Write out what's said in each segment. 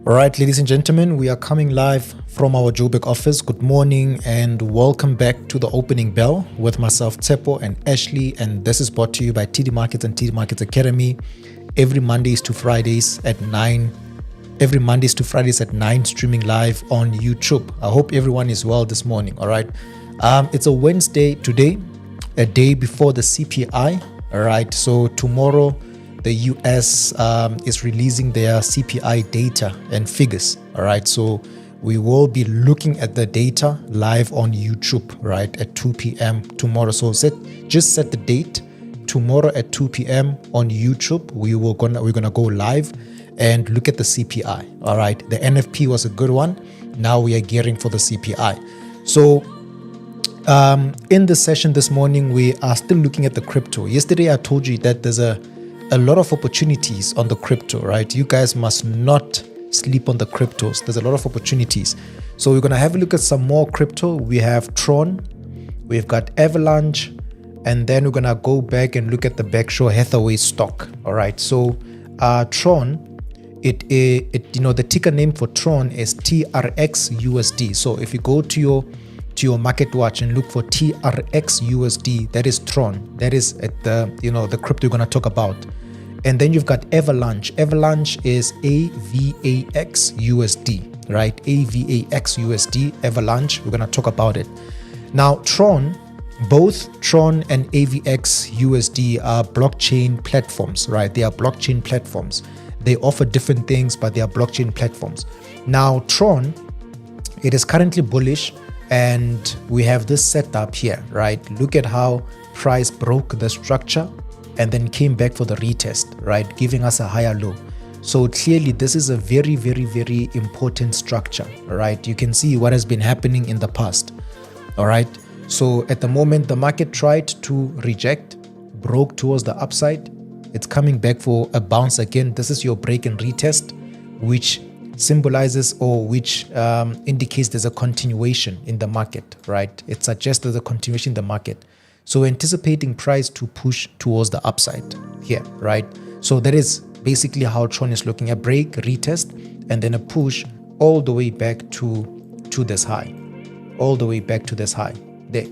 All right, ladies and gentlemen, we are coming live from our Joburg office. Good morning and welcome back to the opening bell with myself, Tshepo and Ashley. And this is brought to you by TD Markets and TD Markets Academy every Mondays to Fridays at 9. Every Mondays to Fridays at 9, streaming live on YouTube. I hope everyone is well this morning. All right. It's a Wednesday today, a day before the CPI. All right. So tomorrow, the US is releasing their CPI data and figures. All right. So we will be looking at the data live on YouTube, right, at 2 p.m. tomorrow. So just set the date. Tomorrow at 2 p.m. on YouTube, we're gonna go live and look at the CPI. All right. The NFP was a good one. Now we are gearing for the CPI. So in the session this morning, we are still looking at the crypto. Yesterday, I told you that there's a lot of opportunities on the crypto, right? You guys must not sleep on the cryptos. There's a lot of opportunities. So we're going to have a look at some more crypto. We have Tron, we've got Avalanche, and then we're going to go back and look at the Berkshire Hathaway stock. All right. So Tron, the ticker name for Tron is TRXUSD. So if you go to your market watch and look for TRXUSD, that is Tron. That is at the crypto we're going to talk about. And then you've got Avalanche. Avalanche is AVAXUSD, right? AVAXUSD, Avalanche. We're going to talk about it. Now, Tron, both Tron and AVXUSD are blockchain platforms, right? They are blockchain platforms. They offer different things, but they are blockchain platforms. Now, Tron, it is currently bullish, and we have this setup here, right? Look at how price broke the structure and then came back for the retest, right? Giving us a higher low. So clearly this is a very, very, very important structure, right? You can see what has been happening in the past, all right? So at the moment, the market tried to reject, broke towards the upside. It's coming back for a bounce again. This is your break and retest, which symbolizes or which indicates there's a continuation in the market, right? It suggests there's a continuation in the market. So we're anticipating price to push towards the upside here, right? So that is basically how Tron is looking at break, retest, and then a push all the way back to this high, all the way back to this high there,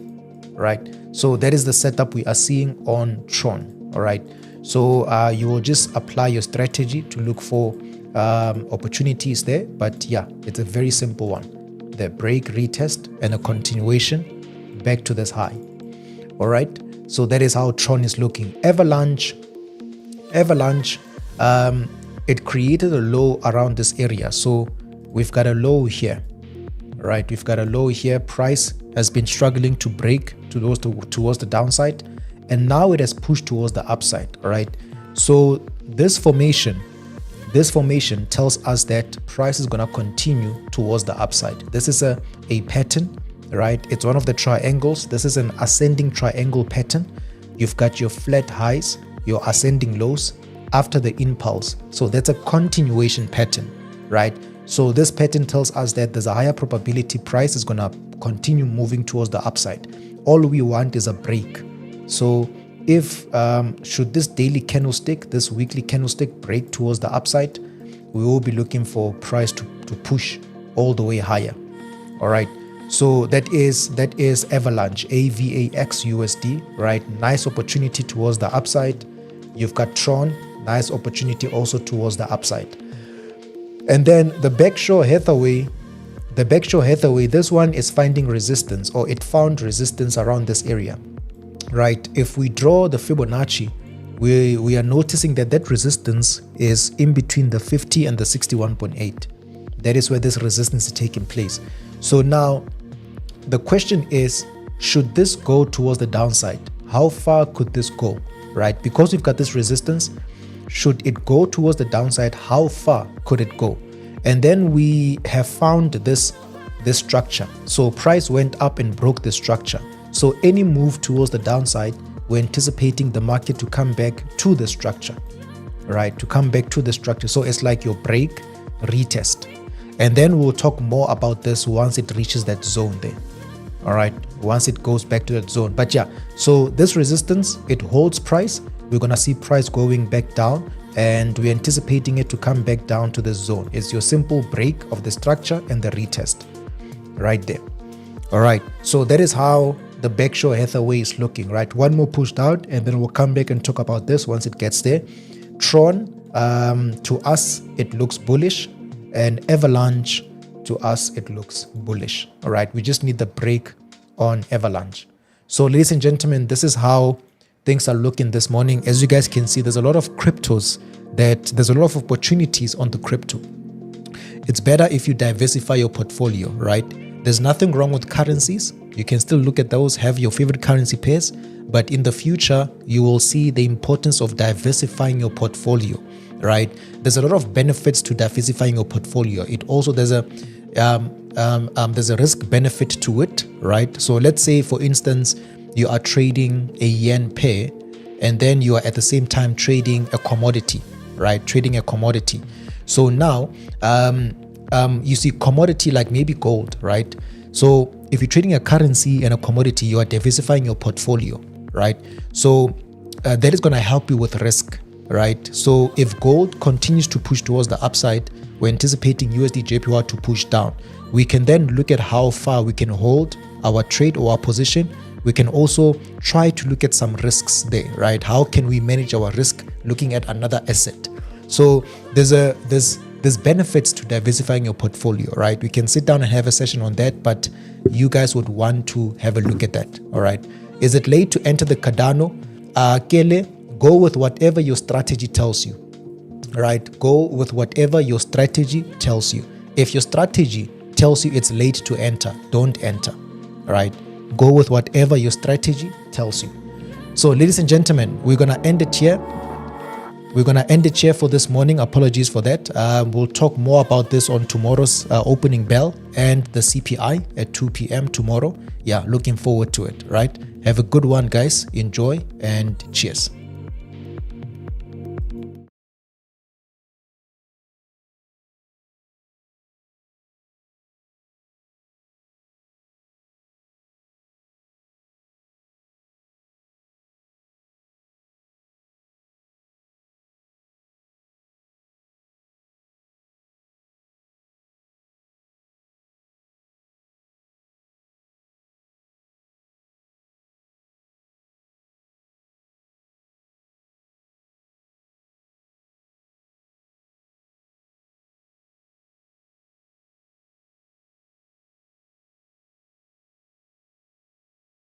right? So that is the setup we are seeing on Tron, all right? So you will just apply your strategy to look for opportunities there, but yeah, it's a very simple one. The break, retest, and a continuation back to this high. All right, so that is how Tron is looking. Avalanche, it created a low around this area. So we've got a low here, right? We've got a low here. Price has been struggling to break towards the downside, and now it has pushed towards the upside. All right, so this formation tells us that price is going to continue towards the upside. This is a pattern, right? It's one of the triangles. This is an ascending triangle pattern. You've got your flat highs, your ascending lows after the impulse. So that's a continuation pattern, right? So this pattern tells us that there's a higher probability price is going to continue moving towards the upside. All we want is a break. So if should this daily candlestick, this weekly candlestick break towards the upside, we will be looking for price to push all the way higher. All right. So that is Avalanche, AVAXUSD, right? Nice opportunity towards the upside. You've got Tron, nice opportunity also towards the upside. And then the Berkshire Hathaway, this one is finding resistance, or it found resistance around this area. Right, if we draw the Fibonacci, we are noticing that resistance is in between the 50 and the 61.8. That is where this resistance is taking place. So now the question is, should this go towards the downside? How far could this go, right? Because we've got this resistance, should it go towards the downside? How far could it go? And then we have found this structure. So price went up and broke the structure. So any move towards the downside, we're anticipating the market to come back to the structure, right? To come back to the structure. So it's like your break, retest. And then we'll talk more about this once it reaches that zone there. All right, once it goes back to that zone. But yeah, so this resistance, it holds price. We're going to see price going back down and we're anticipating it to come back down to the zone. It's your simple break of the structure and the retest right there. All right, so that is how the Berkshire Hathaway is looking, right? One more pushed out, and then we'll come back and talk about this once it gets there. Tron, to us, it looks bullish, and Avalanche, to us, it looks bullish. All right, we just need the break on Avalanche. So, ladies and gentlemen, this is how things are looking this morning. As you guys can see, there's a lot of cryptos there's a lot of opportunities on the crypto. It's better if you diversify your portfolio, right? There's nothing wrong with currencies. You can still look at those, have your favorite currency pairs, but in the future, you will see the importance of diversifying your portfolio, right? There's a lot of benefits to diversifying your portfolio. It also, there's a risk benefit to it, right? So let's say, for instance, you are trading a yen pair, and then you are at the same time trading a commodity, right? Trading a commodity. So now, you see commodity like maybe gold, right? So if you're trading a currency and a commodity, you are diversifying your portfolio, right? So that is going to help you with risk, right? So if gold continues to push towards the upside, we're anticipating USD JPY to push down. We can then look at how far we can hold our trade or our position. We can also try to look at some risks there, right? How can we manage our risk looking at another asset? So there's benefits to diversifying your portfolio, right? We can sit down and have a session on that, but you guys would want to have a look at that, all right? Is it late to enter the Cardano? Kele, go with whatever your strategy tells you, right? Go with whatever your strategy tells you. If your strategy tells you it's late to enter, don't enter, all right? Go with whatever your strategy tells you. So, ladies and gentlemen, we're going to end it here. We're going to end it here for this morning. Apologies for that. We'll talk more about this on tomorrow's opening bell and the CPI at 2 p.m. tomorrow. Yeah, looking forward to it, right? Have a good one, guys. Enjoy and cheers.